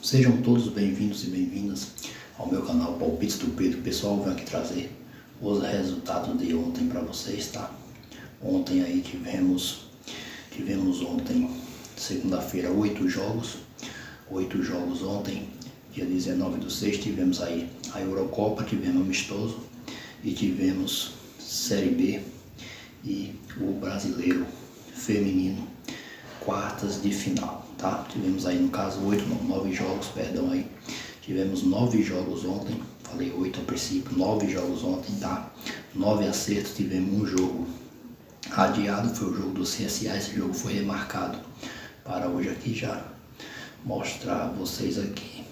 Sejam todos bem-vindos e bem-vindas ao meu canal Palpites do Pedro. Pessoal, venho aqui trazer os resultados de ontem para vocês, tá? Ontem aí tivemos ontem, segunda-feira, 8 jogos ontem, dia 19/6, tivemos aí a Eurocopa, tivemos amistoso e tivemos Série B e o Brasileiro Feminino, quartas de final, tá? Tivemos aí, no caso, 9 jogos, perdão aí. Tivemos 9 jogos ontem, falei 8 a princípio, 9 jogos ontem, tá? 9 acertos, tivemos um jogo adiado, foi o jogo do CSA, esse jogo foi remarcado para hoje aqui, já mostrar a vocês aqui.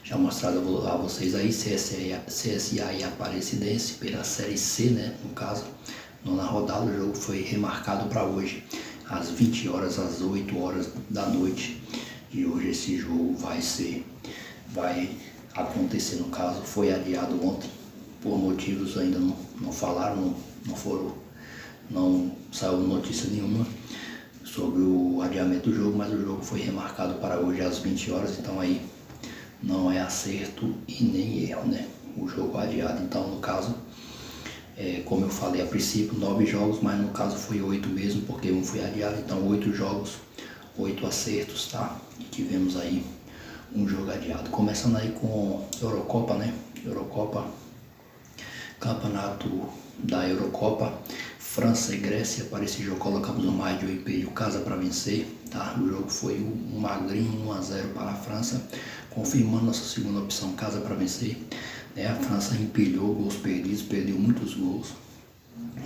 Já mostrado a vocês aí, CSA e Aparecidense pela Série C, né? No caso, nona rodada, o jogo foi remarcado para hoje, às 20 horas, às 8 horas da noite. E hoje esse jogo vai acontecer, no caso, foi adiado ontem, por motivos ainda não falaram, não saiu notícia nenhuma sobre o adiamento do jogo, mas o jogo foi remarcado para hoje às 20 horas, então aí não é acerto e nem erro, né? O jogo adiado, então no caso, como eu falei a princípio, 9 jogos, mas no caso foi 8 mesmo, porque um foi adiado, então 8 jogos, 8 acertos, tá? E tivemos aí um jogo adiado. Começando aí com Eurocopa, né? Eurocopa, campeonato da Eurocopa, França e Grécia. Para esse jogo colocamos o mais de 1,5 casa para vencer, tá? O jogo foi um magrinho, 1-0 para a França, confirmando nossa segunda opção, casa para vencer, né? A França empilhou gols perdidos, perdeu muitos gols.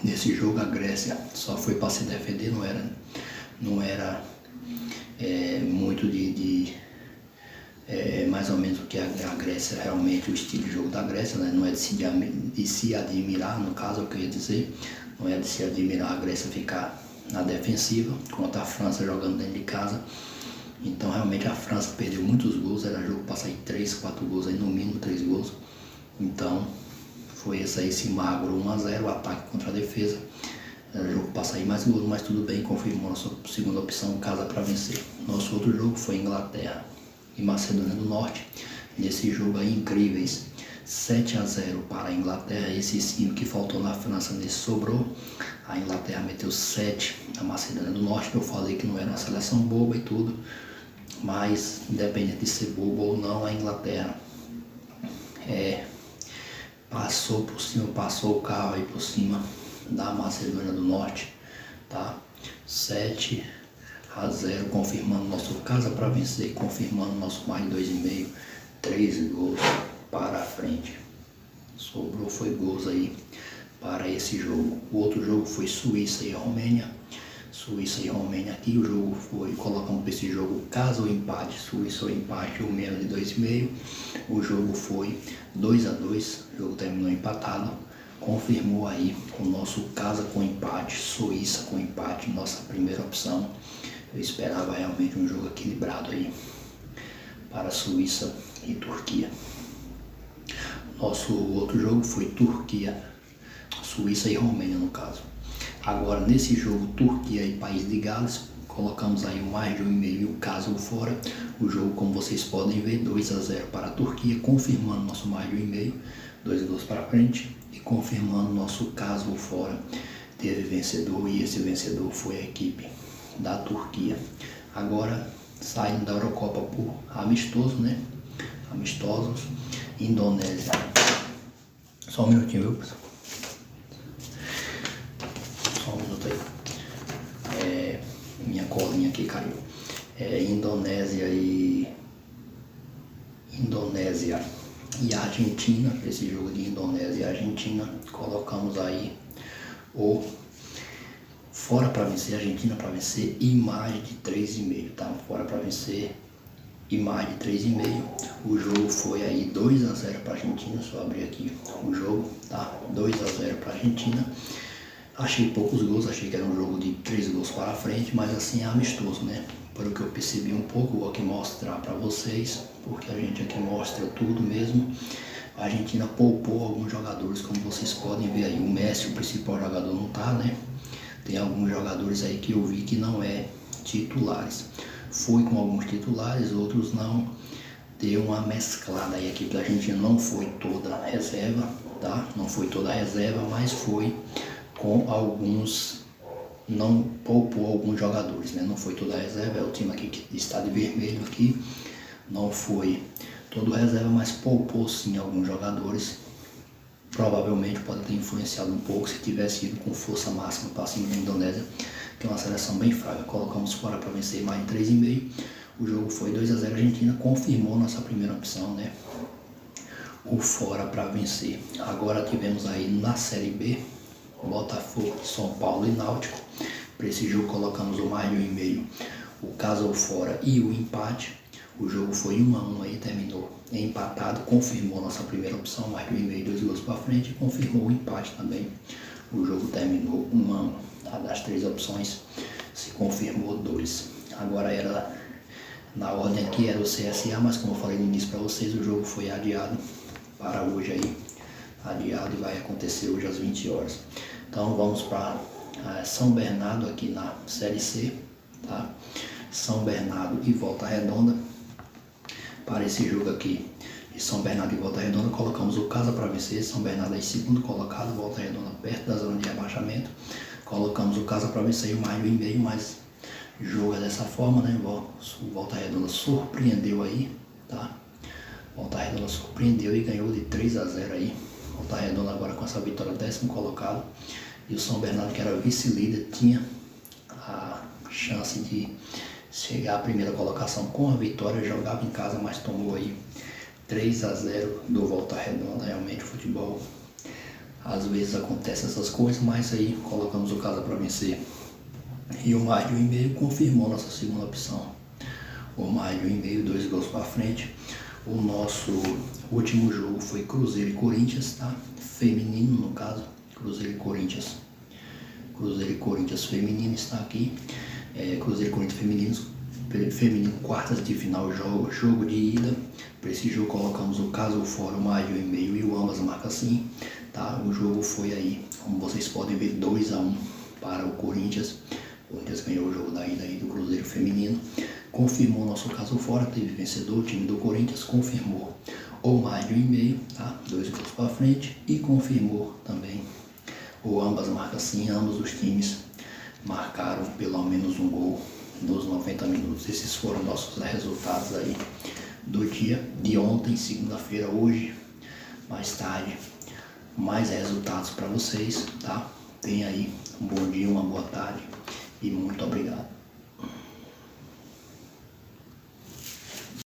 Nesse jogo a Grécia só foi para se defender, não era muito mais ou menos o que a Grécia, realmente o estilo de jogo da Grécia, né? Não é de se admirar, no caso, é o que eu ia dizer, não é de se admirar a Grécia ficar na defensiva, contra a França jogando dentro de casa. Então realmente a França perdeu muitos gols, era jogo para sair 3, 4 gols, aí no mínimo 3 gols. Então foi esse magro 1-0, o ataque contra a defesa. Era jogo para sair mais gols, mas tudo bem, confirmou nossa segunda opção, casa para vencer. Nosso outro jogo foi Inglaterra e Macedônia do Norte. Nesse jogo aí, incríveis 7-0 para a Inglaterra. Esse sim que faltou na França, nesse sobrou. A Inglaterra meteu 7 na Macedônia do Norte, que eu falei que não era uma seleção boba e tudo, mas independente de ser boba ou não, a Inglaterra passou por cima, passou o carro aí por cima da Macedônia do Norte, tá? 7-0, confirmando nosso casa para vencer, confirmando nosso mais de 2,5, 3 gols para a frente. Sobrou foi gols aí para esse jogo. O outro jogo foi Suíça e Romênia. Suíça e Romênia aqui, o jogo foi, colocamos para esse jogo casa ou empate, Suíça ou empate, ou menos de 2,5. O jogo foi 2-2, o jogo terminou empatado, confirmou aí o nosso casa com empate, Suíça com empate, nossa primeira opção. Eu esperava realmente um jogo equilibrado aí para Suíça e Turquia. Nosso outro jogo foi Turquia, Suíça e Romênia no caso. Agora nesse jogo Turquia e País de Gales, colocamos aí o mais de 1,5 casa ou fora. O jogo, como vocês podem ver, 2-0 para a Turquia, confirmando nosso mais de 1,5, 2 gols para frente, e confirmando nosso casa ou fora. Teve vencedor e esse vencedor foi a equipe da Turquia. Agora saindo da Eurocopa por amistoso, né? Amistosos, Indonésia. Só um minutinho, viu, pessoal? Só um minuto aí. Minha colinha aqui caiu. Indonésia e Argentina. Esse jogo de Indonésia e Argentina, colocamos aí o fora para vencer, Argentina para vencer e mais de 3,5, tá? Fora para vencer e mais de 3,5. O jogo foi aí 2-0 para a Argentina. Só abrir aqui o jogo, tá? 2-0 para a Argentina. Achei poucos gols, achei que era um jogo de 3 gols para frente, mas assim é amistoso, né? Pelo que eu percebi um pouco, vou aqui mostrar para vocês, porque a gente aqui mostra tudo mesmo. A Argentina poupou alguns jogadores, como vocês podem ver aí. O Messi, o principal jogador, não tá, né? Tem alguns jogadores aí que eu vi que não titulares. Foi com alguns titulares, outros não. Deu uma mesclada aí. A equipe da Argentina não foi toda reserva, tá? Não foi toda reserva, mas foi com alguns, não poupou alguns jogadores, né? Não foi toda reserva, é o time aqui que está de vermelho aqui. Não foi todo reserva, mas poupou sim alguns jogadores. Provavelmente pode ter influenciado um pouco se tivesse ido com força máxima para cima da Indonésia, que é uma seleção bem fraca. Colocamos fora para vencer mais de 3,5. O jogo foi 2-0. A Argentina confirmou nossa primeira opção, né? O fora para vencer. Agora tivemos aí na Série B, Botafogo, São Paulo e Náutico. Para esse jogo colocamos o mais de 1,5, o casa ou fora e o empate. O jogo foi 1-1 aí, terminou empatado, confirmou nossa primeira opção, mais de 1,5, 2 gols para frente, e confirmou o empate também. O jogo terminou 1-1, tá? Das 3 opções se confirmou 2. Agora era, na ordem aqui era o CSA, mas como eu falei no início para vocês, o jogo foi adiado para hoje aí, adiado e vai acontecer hoje às 20 horas. Então vamos para São Bernardo aqui na Série C, tá? São Bernardo e Volta Redonda. Para esse jogo aqui de São Bernardo e Volta Redonda, colocamos o casa para vencer. São Bernardo aí segundo colocado, Volta Redonda perto da zona de rebaixamento. Colocamos o casa para vencer o mais de 1,5, mas joga dessa forma, né? O Volta Redonda surpreendeu aí, tá? Volta Redonda surpreendeu e ganhou de 3-0 aí. Volta Redonda agora com essa vitória, 10º colocado. E o São Bernardo, que era vice-líder, tinha a chance de chegar à primeira colocação com a vitória. Jogava em casa, mas tomou aí 3-0 do Volta Redonda. Realmente o futebol, às vezes acontecem essas coisas, mas aí colocamos o casa para vencer. E o mais de 1,5 confirmou nossa segunda opção. O mais de 1,5, 2 gols para frente. O nosso último jogo foi Cruzeiro e Corinthians, tá? Feminino no caso, Cruzeiro e Corinthians. Cruzeiro e Corinthians feminino está aqui. Cruzeiro e Corinthians feminino, quartas de final, jogo de ida. Para esse jogo colocamos o caso fora, o mais de 1,5 e o ambas marca sim, tá? O jogo foi aí, como vocês podem ver, 2-1 para o Corinthians. O Corinthians ganhou o jogo da ida aí do Cruzeiro feminino. Confirmou nosso caso fora, teve vencedor, o time do Corinthians confirmou o mais de 1,5, tá? 2 gols para frente, e confirmou também o ambas marca sim. Ambos os times marcaram pelo menos um gol nos 90 minutos. Esses foram nossos resultados aí do dia de ontem, segunda-feira. Hoje, mais tarde, mais resultados para vocês, tá? Tenha aí um bom dia, uma boa tarde e muito obrigado.